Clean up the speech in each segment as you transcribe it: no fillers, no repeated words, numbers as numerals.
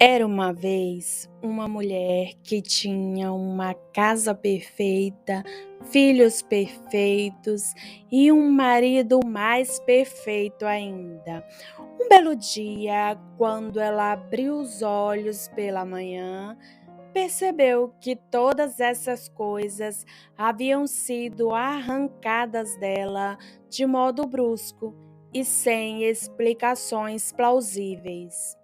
Era uma vez uma mulher que tinha uma casa perfeita, filhos perfeitos e um marido mais perfeito ainda. Um belo dia, quando ela abriu os olhos pela manhã, percebeu que todas essas coisas haviam sido arrancadas dela de modo brusco e sem explicações plausíveis.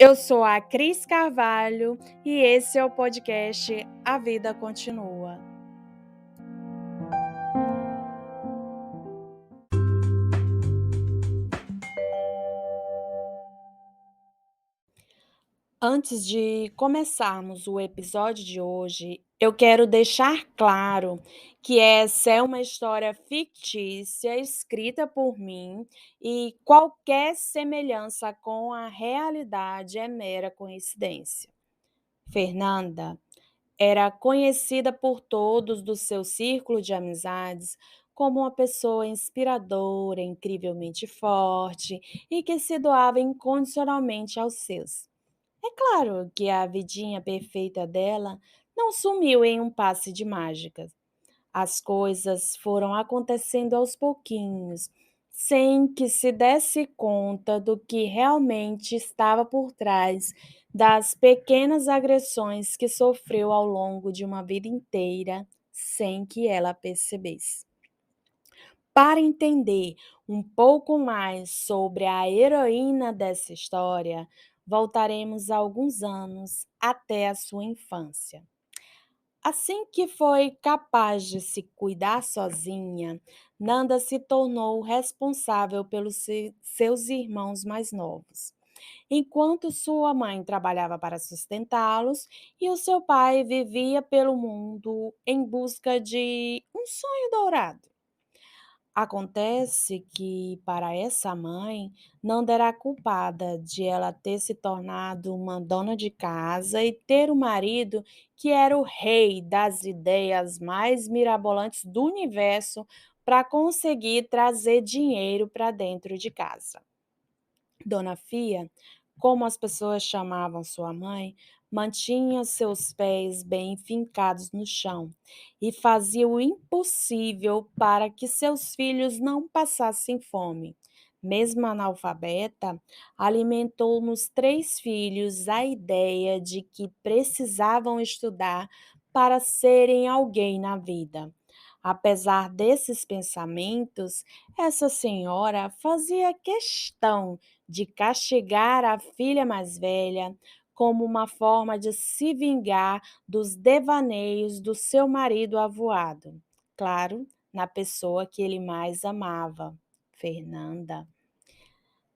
Eu sou a Cris Carvalho e esse é o podcast A Vida Continua. Antes de começarmos o episódio de hoje, eu quero deixar claro que essa é uma história fictícia escrita por mim e qualquer semelhança com a realidade é mera coincidência. Fernanda era conhecida por todos do seu círculo de amizades como uma pessoa inspiradora, incrivelmente forte e que se doava incondicionalmente aos seus. É claro que a vidinha perfeita dela não sumiu em um passe de mágica. As coisas foram acontecendo aos pouquinhos, sem que se desse conta do que realmente estava por trás das pequenas agressões que sofreu ao longo de uma vida inteira, sem que ela percebesse. Para entender um pouco mais sobre a heroína dessa história, voltaremos alguns anos até a sua infância. Assim que foi capaz de se cuidar sozinha, Nanda se tornou responsável pelos seus irmãos mais novos, enquanto sua mãe trabalhava para sustentá-los e o seu pai vivia pelo mundo em busca de um sonho dourado. Acontece que, para essa mãe, não era culpada de ela ter se tornado uma dona de casa e ter um marido que era o rei das ideias mais mirabolantes do universo para conseguir trazer dinheiro para dentro de casa. Dona Fia, como as pessoas chamavam sua mãe, mantinha seus pés bem fincados no chão e fazia o impossível para que seus filhos não passassem fome. Mesmo analfabeta, alimentou nos três filhos a ideia de que precisavam estudar para serem alguém na vida. Apesar desses pensamentos, essa senhora fazia questão de castigar a filha mais velha como uma forma de se vingar dos devaneios do seu marido avoado. Claro, na pessoa que ele mais amava, Fernanda.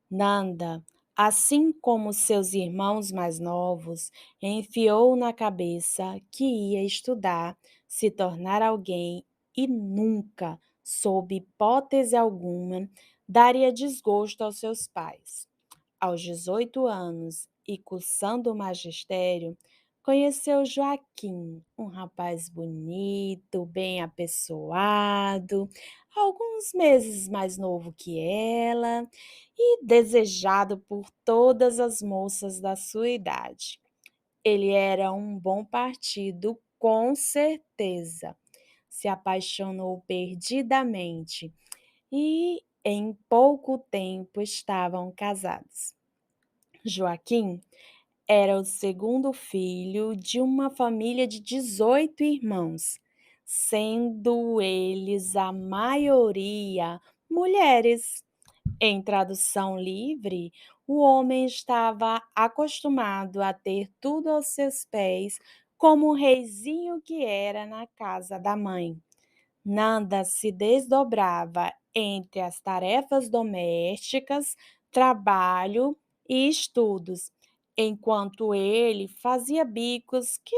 Nanda, assim como seus irmãos mais novos, enfiou na cabeça que ia estudar, se tornar alguém e nunca, sob hipótese alguma, daria desgosto aos seus pais. Aos 18 anos e cursando o magistério, conheceu Joaquim, um rapaz bonito, bem apessoado, alguns meses mais novo que ela e desejado por todas as moças da sua idade. Ele era um bom partido, com certeza. Se apaixonou perdidamente e, em pouco tempo, estavam casados. Joaquim era o segundo filho de uma família de 18 irmãos, sendo eles a maioria mulheres. Em tradução livre, o homem estava acostumado a ter tudo aos seus pés, como o reizinho que era na casa da mãe. Nanda se desdobrava entre as tarefas domésticas, trabalho e estudos, enquanto ele fazia bicos que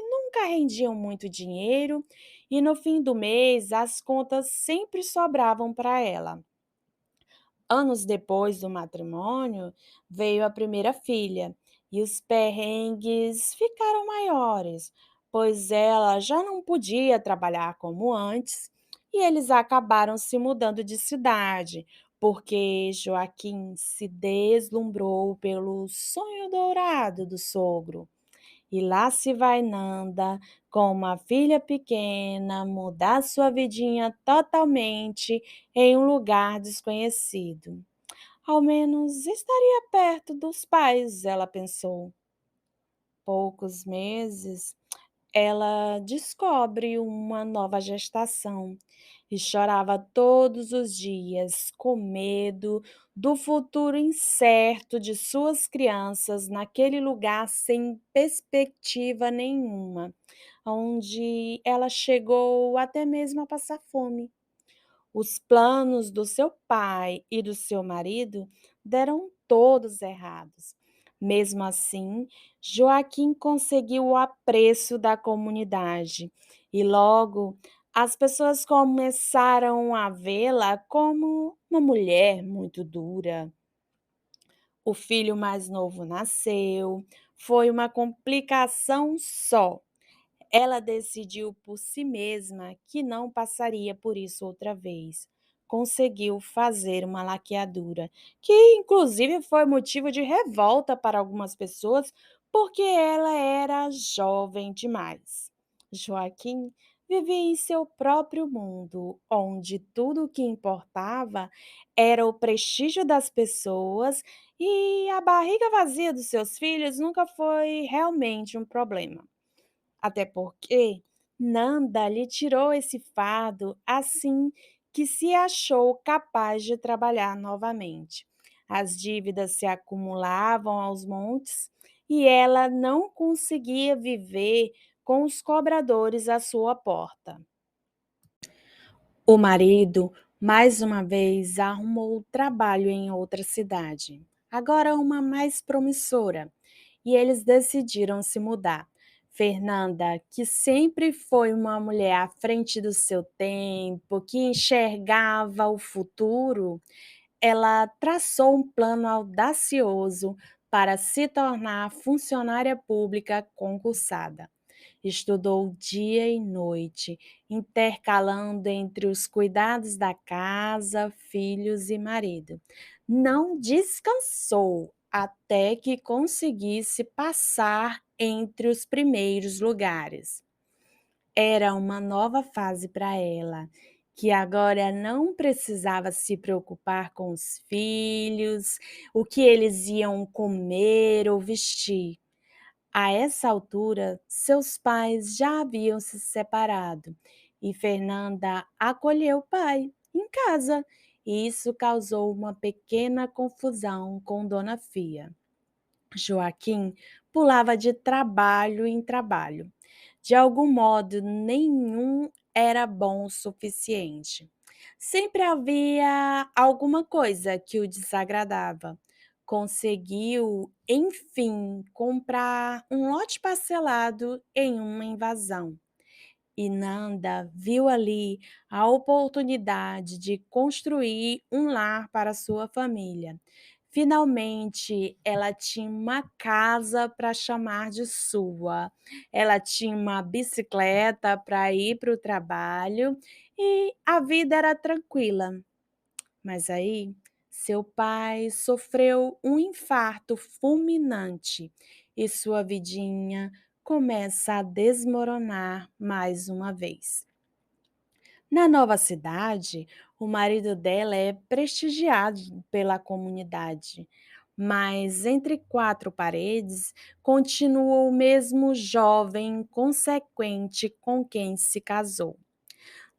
nunca rendiam muito dinheiro e no fim do mês as contas sempre sobravam para ela. Anos depois do matrimônio, veio a primeira filha e os perrengues ficaram maiores, pois ela já não podia trabalhar como antes e eles acabaram se mudando de cidade, porque Joaquim se deslumbrou pelo sonho dourado do sogro. E lá se vai Nanda, com uma filha pequena, mudar sua vidinha totalmente em um lugar desconhecido. Ao menos estaria perto dos pais, ela pensou. Poucos meses, ela descobre uma nova gestação e chorava todos os dias, com medo do futuro incerto de suas crianças naquele lugar sem perspectiva nenhuma, onde ela chegou até mesmo a passar fome. Os planos do seu pai e do seu marido deram todos errados. Mesmo assim, Joaquim conseguiu o apreço da comunidade e logo as pessoas começaram a vê-la como uma mulher muito dura. O filho mais novo nasceu, foi uma complicação só. Ela decidiu por si mesma que não passaria por isso outra vez. Conseguiu fazer uma laqueadura, que inclusive foi motivo de revolta para algumas pessoas, porque ela era jovem demais. Joaquim vivia em seu próprio mundo, onde tudo o que importava era o prestígio das pessoas e a barriga vazia dos seus filhos nunca foi realmente um problema. Até porque Nanda lhe tirou esse fardo assim que se achou capaz de trabalhar novamente. As dívidas se acumulavam aos montes e ela não conseguia viver com os cobradores à sua porta. O marido, mais uma vez, arrumou trabalho em outra cidade, agora uma mais promissora, e eles decidiram se mudar. Fernanda, que sempre foi uma mulher à frente do seu tempo, que enxergava o futuro, ela traçou um plano audacioso para se tornar funcionária pública concursada. Estudou dia e noite, intercalando entre os cuidados da casa, filhos e marido. Não descansou até que conseguisse passar entre os primeiros lugares. Era uma nova fase para ela, que agora não precisava se preocupar com os filhos, o que eles iam comer ou vestir. A essa altura, seus pais já haviam se separado e Fernanda acolheu o pai em casa. E isso causou uma pequena confusão com Dona Fia. Joaquim pulava de trabalho em trabalho. De algum modo, nenhum era bom o suficiente. Sempre havia alguma coisa que o desagradava. Conseguiu, enfim, comprar um lote parcelado em uma invasão. E Nanda viu ali a oportunidade de construir um lar para sua família. Finalmente, ela tinha uma casa para chamar de sua. Ela tinha uma bicicleta para ir para o trabalho e a vida era tranquila. Mas aí, seu pai sofreu um infarto fulminante e sua vidinha começa a desmoronar mais uma vez. Na nova cidade, o marido dela é prestigiado pela comunidade, mas entre quatro paredes continua o mesmo jovem inconsequente com quem se casou.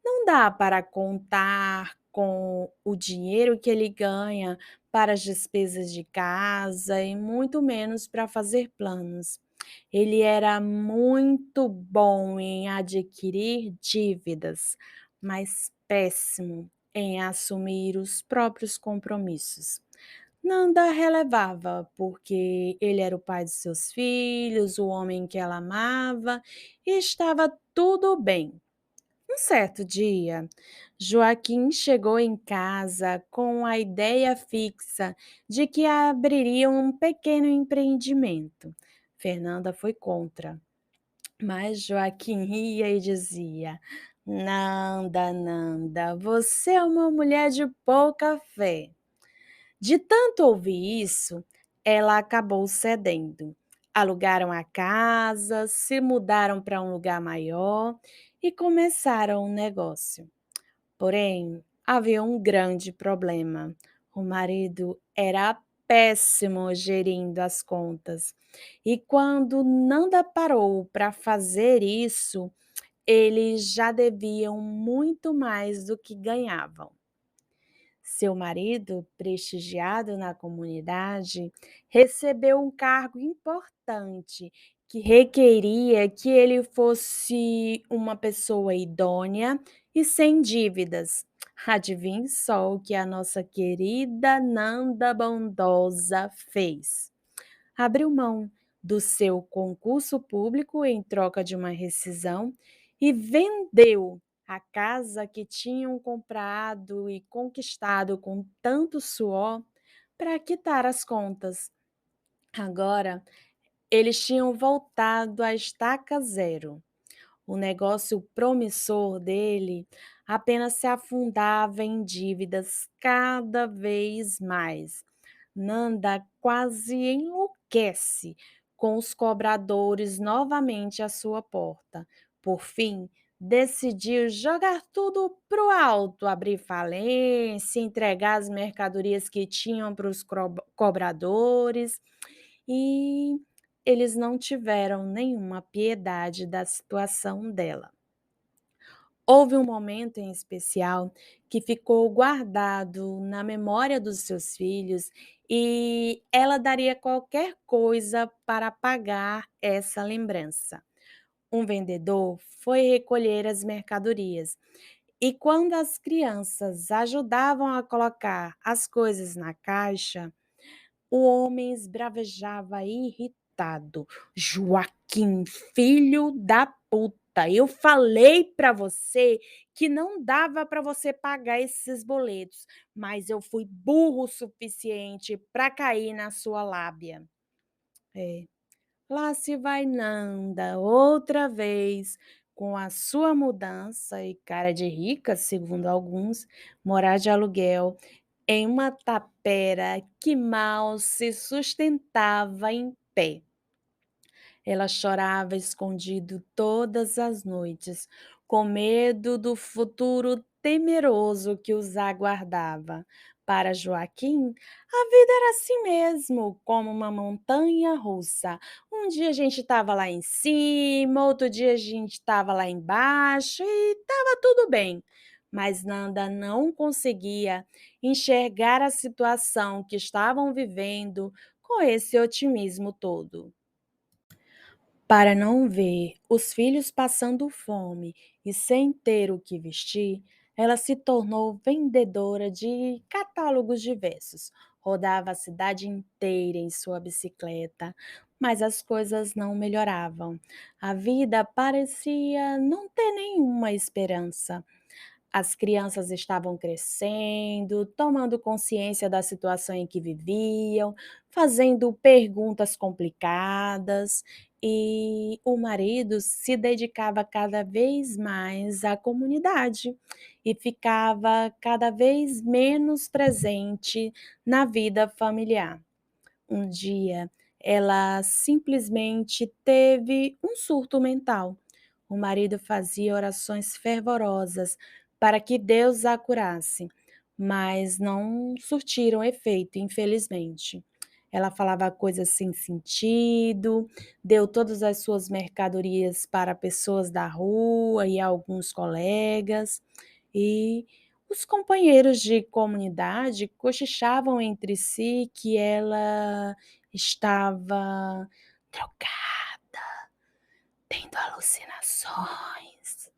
Não dá para contar com o dinheiro que ele ganha para as despesas de casa e muito menos para fazer planos. Ele era muito bom em adquirir dívidas, mas péssimo em assumir os próprios compromissos. Nanda relevava, porque ele era o pai de seus filhos, o homem que ela amava, e estava tudo bem. Um certo dia, Joaquim chegou em casa com a ideia fixa de que abriria um pequeno empreendimento. Fernanda foi contra, mas Joaquim ria e dizia: Nanda, Nanda, você é uma mulher de pouca fé. De tanto ouvir isso, ela acabou cedendo. Alugaram a casa, se mudaram para um lugar maior e começaram um negócio. Porém, havia um grande problema. O marido era péssimo gerindo as contas. E quando Nanda parou para fazer isso, eles já deviam muito mais do que ganhavam. Seu marido, prestigiado na comunidade, recebeu um cargo importante que requeria que ele fosse uma pessoa idônea e sem dívidas. Adivinhe só o que a nossa querida Nanda Bondosa fez. Abriu mão do seu concurso público em troca de uma rescisão e vendeu a casa que tinham comprado e conquistado com tanto suor para quitar as contas. Agora, eles tinham voltado à estaca zero. O negócio promissor dele apenas se afundava em dívidas cada vez mais. Nanda quase enlouquece com os cobradores novamente à sua porta. Por fim, decidiu jogar tudo pro alto, abrir falência, entregar as mercadorias que tinham para os cobradores e eles não tiveram nenhuma piedade da situação dela. Houve um momento em especial que ficou guardado na memória dos seus filhos e ela daria qualquer coisa para pagar essa lembrança. Um vendedor foi recolher as mercadorias e, quando as crianças ajudavam a colocar as coisas na caixa, o homem esbravejava irritado. Joaquim, filho da puta, eu falei para você que não dava para você pagar esses boletos, mas eu fui burro o suficiente para cair na sua lábia. É, lá se vai Nanda outra vez com a sua mudança e cara de rica, segundo alguns, morar de aluguel em uma tapera que mal se sustentava em pé. Ela chorava escondido todas as noites, com medo do futuro temeroso que os aguardava. Para Joaquim, a vida era assim mesmo, como uma montanha russa. Um dia a gente estava lá em cima, outro dia a gente estava lá embaixo e estava tudo bem. Mas Nanda não conseguia enxergar a situação que estavam vivendo com esse otimismo todo. Para não ver os filhos passando fome e sem ter o que vestir, ela se tornou vendedora de catálogos diversos. Rodava a cidade inteira em sua bicicleta, mas as coisas não melhoravam. A vida parecia não ter nenhuma esperança. As crianças estavam crescendo, tomando consciência da situação em que viviam, fazendo perguntas complicadas, e o marido se dedicava cada vez mais à comunidade e ficava cada vez menos presente na vida familiar. Um dia, ela simplesmente teve um surto mental. O marido fazia orações fervorosas para que Deus a curasse, mas não surtiram efeito, infelizmente. Ela falava coisas sem sentido, deu todas as suas mercadorias para pessoas da rua e alguns colegas, e os companheiros de comunidade cochichavam entre si que ela estava drogada, tendo alucinações,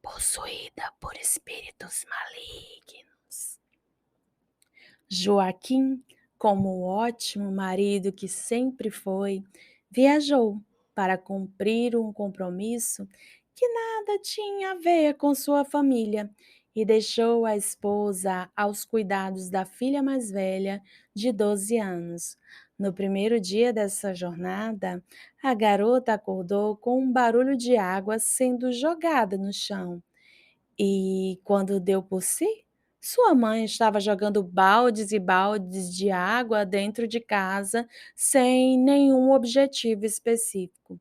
possuída por espíritos malignos. Joaquim, como o ótimo marido que sempre foi, viajou para cumprir um compromisso que nada tinha a ver com sua família e deixou a esposa aos cuidados da filha mais velha, de 12 anos. No primeiro dia dessa jornada, a garota acordou com um barulho de água sendo jogada no chão e, quando deu por si, Sua mãe estava jogando baldes e baldes de água dentro de casa sem nenhum objetivo específico.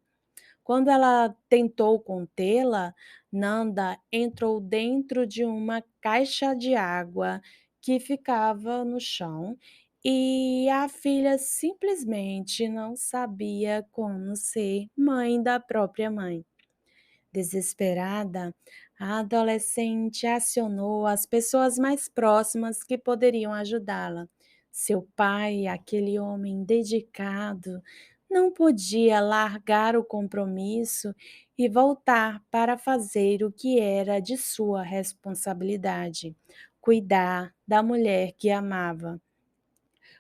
Quando ela tentou contê-la, Nanda entrou dentro de uma caixa de água que ficava no chão e a filha simplesmente não sabia como ser mãe da própria mãe. Desesperada, a adolescente acionou as pessoas mais próximas que poderiam ajudá-la. Seu pai, aquele homem dedicado, não podia largar o compromisso e voltar para fazer o que era de sua responsabilidade: cuidar da mulher que amava.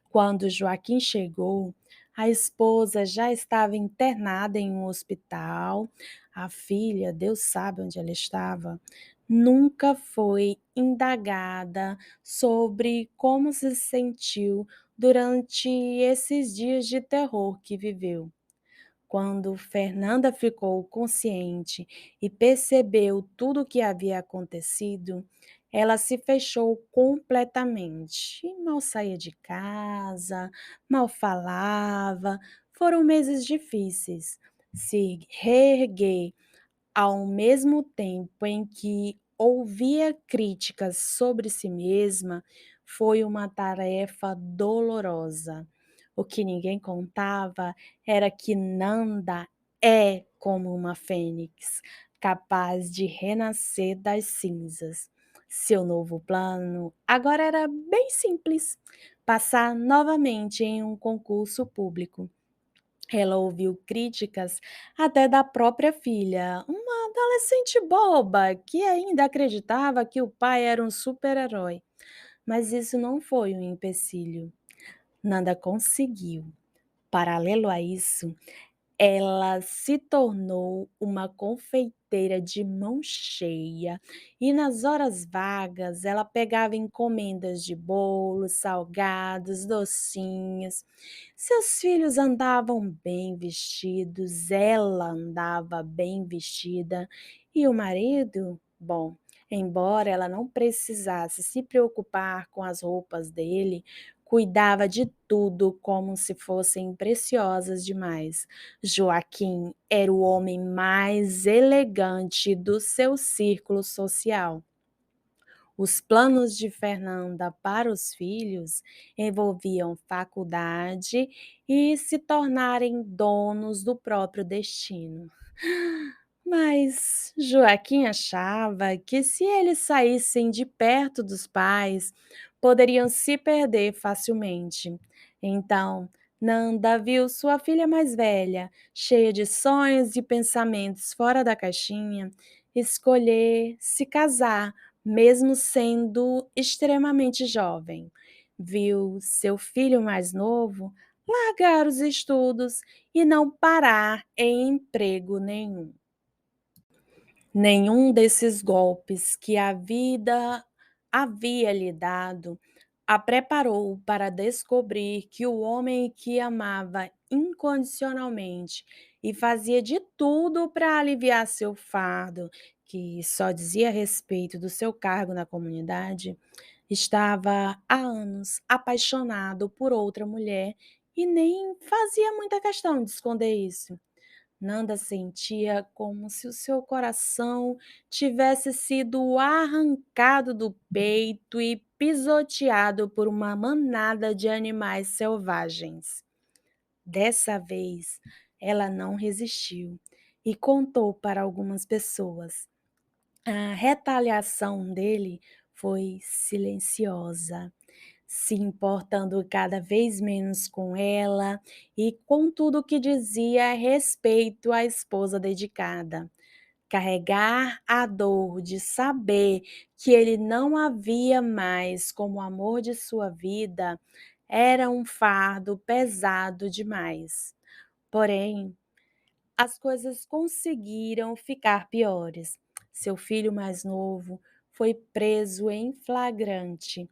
Quando Joaquim chegou, a esposa já estava internada em um hospital. A filha, Deus sabe onde ela estava, nunca foi indagada sobre como se sentiu durante esses dias de terror que viveu. Quando Fernanda ficou consciente e percebeu tudo o que havia acontecido, ela se fechou completamente. E mal saía de casa, mal falava. Foram meses difíceis. Se reerguer ao mesmo tempo em que ouvia críticas sobre si mesma, foi uma tarefa dolorosa. O que ninguém contava era que Nanda é como uma fênix, capaz de renascer das cinzas. Seu novo plano agora era bem simples: passar novamente em um concurso público. Ela ouviu críticas até da própria filha, uma adolescente boba que ainda acreditava que o pai era um super-herói. Mas isso não foi um empecilho. Nanda conseguiu. Paralelo a isso, ela se tornou uma confeiteira de mão cheia e nas horas vagas ela pegava encomendas de bolos, salgados, docinhos. Seus filhos andavam bem vestidos, ela andava bem vestida e o marido, bom, embora ela não precisasse se preocupar com as roupas dele, cuidava de tudo como se fossem preciosas demais. Joaquim era o homem mais elegante do seu círculo social. Os planos de Fernanda para os filhos envolviam faculdade e se tornarem donos do próprio destino. Mas Joaquim achava que se eles saíssem de perto dos pais, poderiam se perder facilmente. Então, Nanda viu sua filha mais velha, cheia de sonhos e pensamentos fora da caixinha, escolher se casar, mesmo sendo extremamente jovem. Viu seu filho mais novo largar os estudos e não parar em emprego nenhum. Nenhum desses golpes que a vida havia lhe dado a preparou para descobrir que o homem que amava incondicionalmente e fazia de tudo para aliviar seu fardo, que só dizia a respeito do seu cargo na comunidade, estava há anos apaixonado por outra mulher e nem fazia muita questão de esconder isso. Nanda sentia como se o seu coração tivesse sido arrancado do peito e pisoteado por uma manada de animais selvagens. Dessa vez, ela não resistiu e contou para algumas pessoas. A retaliação dele foi silenciosa, se importando cada vez menos com ela e com tudo o que dizia a respeito à esposa dedicada. Carregar a dor de saber que ele não havia mais como o amor de sua vida era um fardo pesado demais. Porém, as coisas conseguiram ficar piores. Seu filho mais novo foi preso em flagrante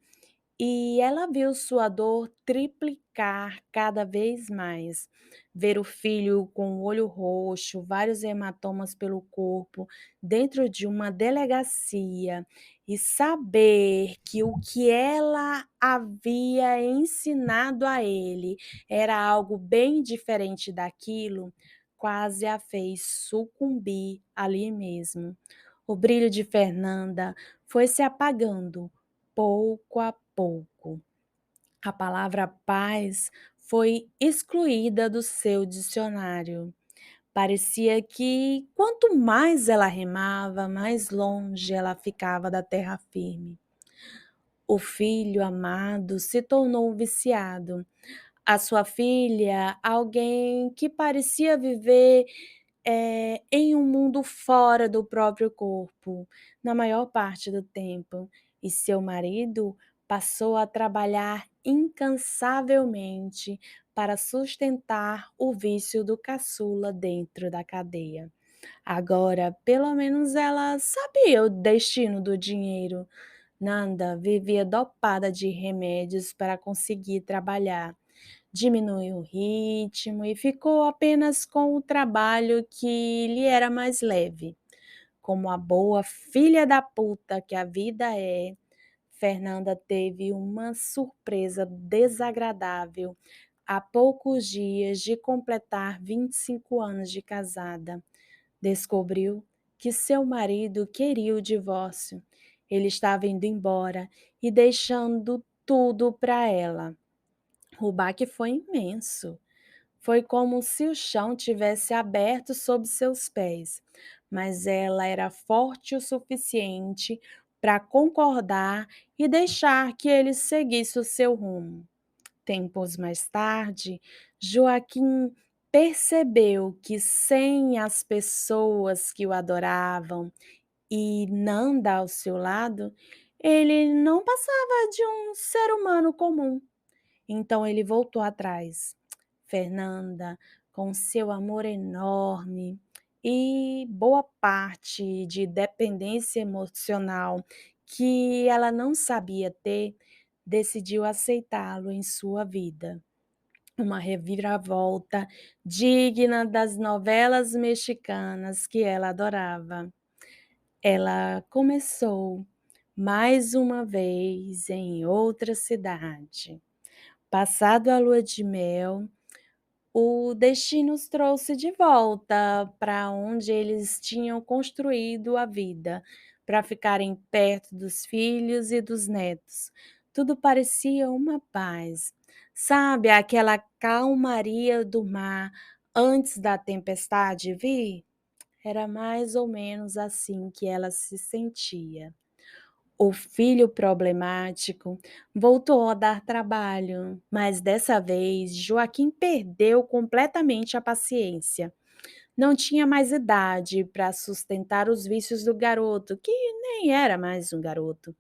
E ela viu sua dor triplicar cada vez mais. Ver o filho com o olho roxo, vários hematomas pelo corpo, dentro de uma delegacia, e saber que o que ela havia ensinado a ele era algo bem diferente daquilo, quase a fez sucumbir ali mesmo. O brilho de Fernanda foi se apagando pouco a pouco. A palavra paz foi excluída do seu dicionário. Parecia que quanto mais ela remava, mais longe ela ficava da terra firme. O filho amado se tornou viciado. A sua filha, alguém que parecia viver em um mundo fora do próprio corpo, na maior parte do tempo, e seu marido passou a trabalhar incansavelmente para sustentar o vício do caçula dentro da cadeia. Agora, pelo menos ela sabia o destino do dinheiro. Nanda vivia dopada de remédios para conseguir trabalhar. Diminuiu o ritmo e ficou apenas com o trabalho que lhe era mais leve. Como a boa filha da puta que a vida é, Fernanda teve uma surpresa desagradável há poucos dias de completar 25 anos de casada. Descobriu que seu marido queria o divórcio. Ele estava indo embora e deixando tudo para ela. O baque foi imenso. Foi como se o chão tivesse aberto sob seus pés, mas ela era forte o suficiente para concordar e deixar que ele seguisse o seu rumo. Tempos mais tarde, Joaquim percebeu que sem as pessoas que o adoravam e Nanda ao seu lado, ele não passava de um ser humano comum. Então ele voltou atrás. Fernanda, com seu amor enorme e boa parte de dependência emocional que ela não sabia ter, decidiu aceitá-lo em sua vida. Uma reviravolta digna das novelas mexicanas que ela adorava. Ela começou mais uma vez em outra cidade. Passado a lua de mel, o destino os trouxe de volta para onde eles tinham construído a vida, para ficarem perto dos filhos e dos netos. Tudo parecia uma paz. Sabe aquela calmaria do mar antes da tempestade vir? Era mais ou menos assim que ela se sentia. O filho problemático voltou a dar trabalho, mas dessa vez Joaquim perdeu completamente a paciência. Não tinha mais idade para sustentar os vícios do garoto, que nem era mais um garoto.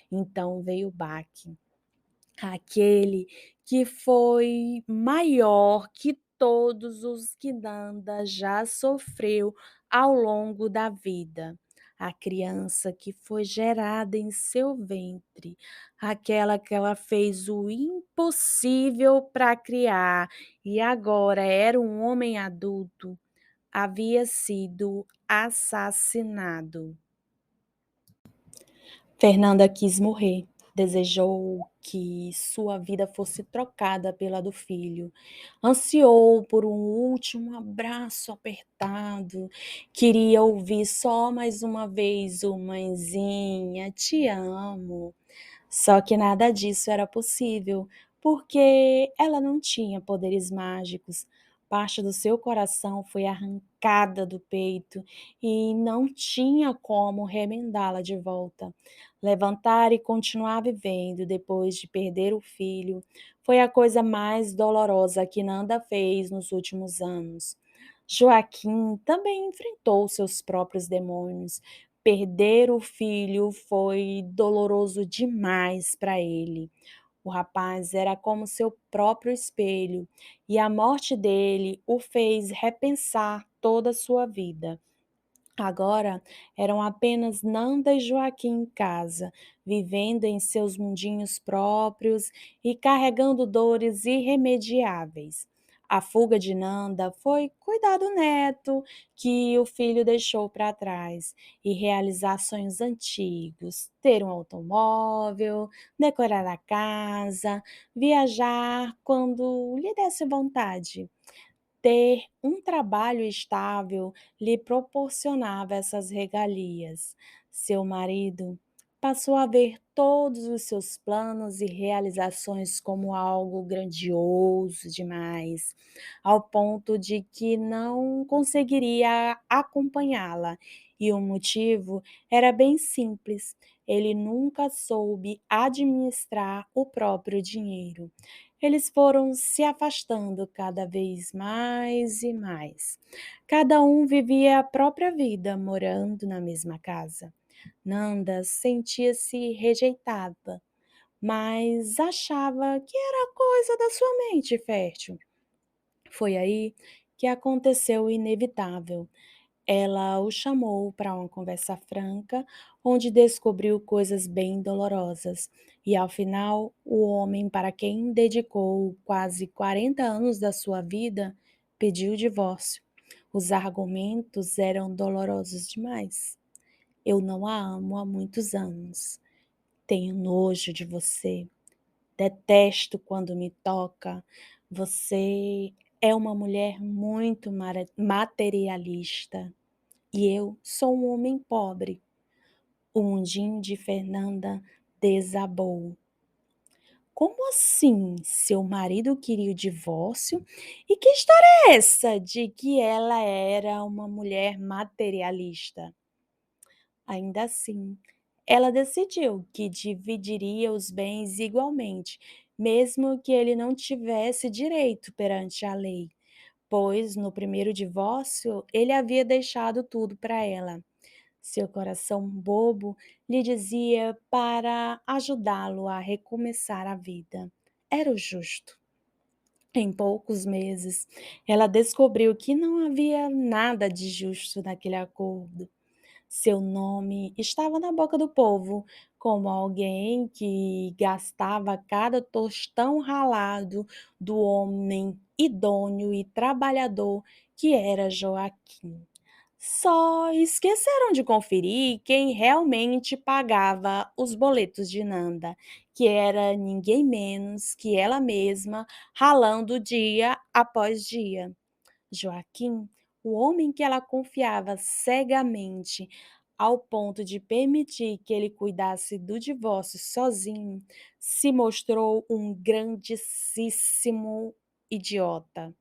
Então veio o baque. Aquele que foi maior que todos os que Nanda já sofreu ao longo da vida. A criança que foi gerada em seu ventre, aquela que ela fez o impossível para criar e agora era um homem adulto, havia sido assassinado. Fernanda quis morrer, desejou que sua vida fosse trocada pela do filho, ansiou por um último abraço apertado, queria ouvir só mais uma vez o "mãezinha, te amo". Só que nada disso era possível, porque ela não tinha poderes mágicos. Parte do seu coração foi arrancada do peito e não tinha como remendá-la de volta. Levantar e continuar vivendo depois de perder o filho foi a coisa mais dolorosa que Nanda fez nos últimos anos. Joaquim também enfrentou seus próprios demônios. Perder o filho foi doloroso demais para ele. O rapaz era como seu próprio espelho, e a morte dele o fez repensar toda a sua vida. Agora eram apenas Nanda e Joaquim em casa, vivendo em seus mundinhos próprios e carregando dores irremediáveis. A fuga de Nanda foi cuidar do neto, que o filho deixou para trás, e realizar sonhos antigos, ter um automóvel, decorar a casa, viajar quando lhe desse vontade. Ter um trabalho estável lhe proporcionava essas regalias. Seu marido passou a ver todos os seus planos e realizações como algo grandioso demais, ao ponto de que não conseguiria acompanhá-la. E o motivo era bem simples: ele nunca soube administrar o próprio dinheiro. Eles foram se afastando cada vez mais e mais. Cada um vivia a própria vida, morando na mesma casa. Nanda sentia-se rejeitada, mas achava que era coisa da sua mente fértil. Foi aí que aconteceu o inevitável. Ela o chamou para uma conversa franca, onde descobriu coisas bem dolorosas. E ao final, o homem para quem dedicou quase 40 anos da sua vida pediu o divórcio. Os argumentos eram dolorosos demais. Eu não a amo há muitos anos. Tenho nojo de você. Detesto quando me toca. Você é uma mulher muito materialista. E eu sou um homem pobre. O mundinho de Fernanda desabou. Como assim? Seu marido queria o divórcio? E que história é essa de que ela era uma mulher materialista? Ainda assim, ela decidiu que dividiria os bens igualmente, mesmo que ele não tivesse direito perante a lei, pois no primeiro divórcio ele havia deixado tudo para ela. Seu coração bobo lhe dizia para ajudá-lo a recomeçar a vida. Era o justo. Em poucos meses, ela descobriu que não havia nada de justo naquele acordo. Seu nome estava na boca do povo, como alguém que gastava cada tostão ralado do homem idôneo e trabalhador que era Joaquim. Só esqueceram de conferir quem realmente pagava os boletos de Nanda, que era ninguém menos que ela mesma, ralando dia após dia. Joaquim, o homem que ela confiava cegamente, ao ponto de permitir que ele cuidasse do divórcio sozinho, se mostrou um grandíssimo idiota.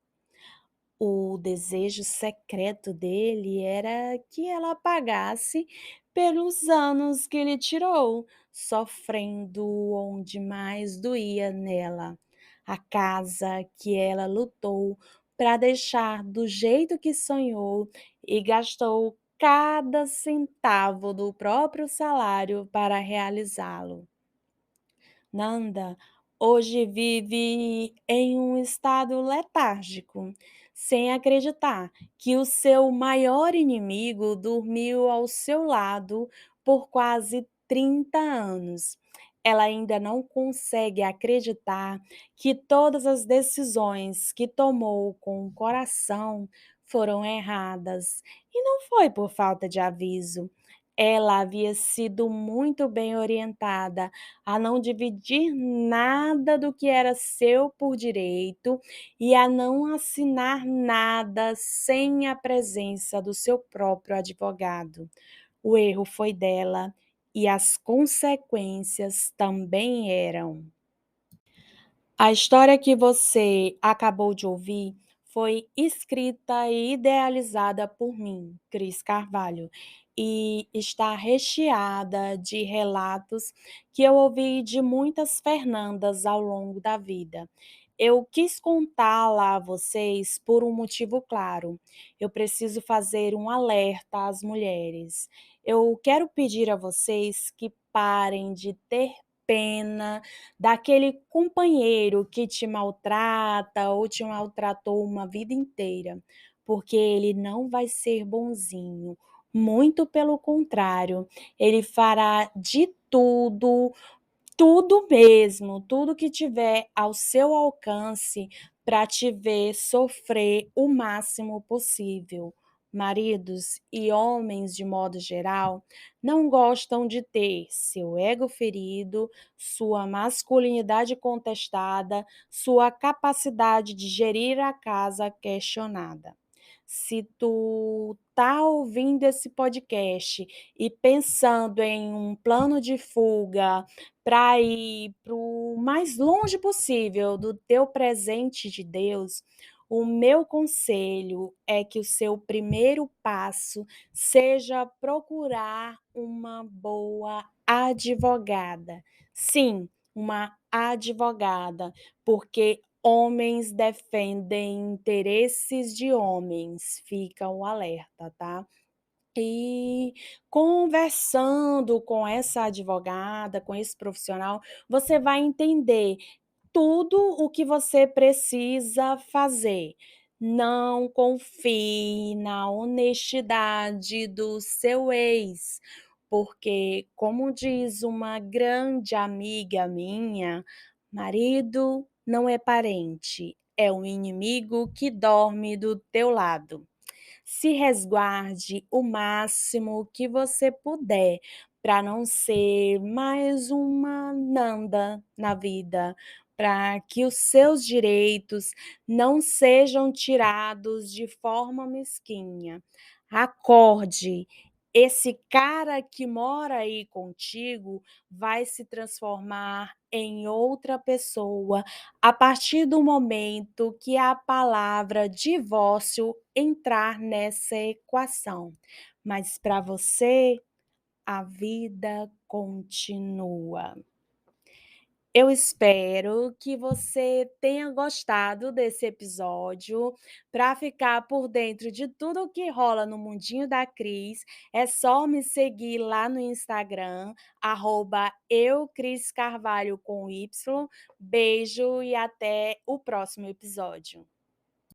O desejo secreto dele era que ela pagasse pelos anos que ele tirou, sofrendo onde mais doía nela. A casa que ela lutou para deixar do jeito que sonhou e gastou cada centavo do próprio salário para realizá-lo. Nanda hoje vive em um estado letárgico, sem acreditar que o seu maior inimigo dormiu ao seu lado por quase 30 anos. Ela ainda não consegue acreditar que todas as decisões que tomou com o coração foram erradas. E não foi por falta de aviso. Ela havia sido muito bem orientada a não dividir nada do que era seu por direito e a não assinar nada sem a presença do seu próprio advogado. O erro foi dela e as consequências também eram. A história que você acabou de ouvir foi escrita e idealizada por mim, Cris Carvalho, e está recheada de relatos que eu ouvi de muitas Fernandas ao longo da vida. Eu quis contá-la a vocês por um motivo claro. Eu preciso fazer um alerta às mulheres. Eu quero pedir a vocês que parem de ter pena daquele companheiro que te maltrata ou te maltratou uma vida inteira, porque ele não vai ser bonzinho. Muito pelo contrário, ele fará de tudo, tudo mesmo, tudo que tiver ao seu alcance para te ver sofrer o máximo possível. Maridos e homens, de modo geral, não gostam de ter seu ego ferido, sua masculinidade contestada, sua capacidade de gerir a casa questionada. Se tu tá ouvindo esse podcast e pensando em um plano de fuga para ir para o mais longe possível do teu presente de Deus, o meu conselho é que o seu primeiro passo seja procurar uma boa advogada. Sim, uma advogada, porque homens defendem interesses de homens, fica o alerta, tá? E conversando com essa advogada, com esse profissional, você vai entender tudo o que você precisa fazer. Não confie na honestidade do seu ex, porque, como diz uma grande amiga minha, marido não é parente, é um inimigo que dorme do teu lado. Se resguarde o máximo que você puder para não ser mais uma Nanda na vida, para que os seus direitos não sejam tirados de forma mesquinha. Acorde, esse cara que mora aí contigo vai se transformar em outra pessoa a partir do momento que a palavra divórcio entrar nessa equação. Mas para você, a vida continua. Eu espero que você tenha gostado desse episódio. Para ficar por dentro de tudo o que rola no mundinho da Cris, é só me seguir lá no Instagram, @eucriscarvalho com Y. Beijo e até o próximo episódio.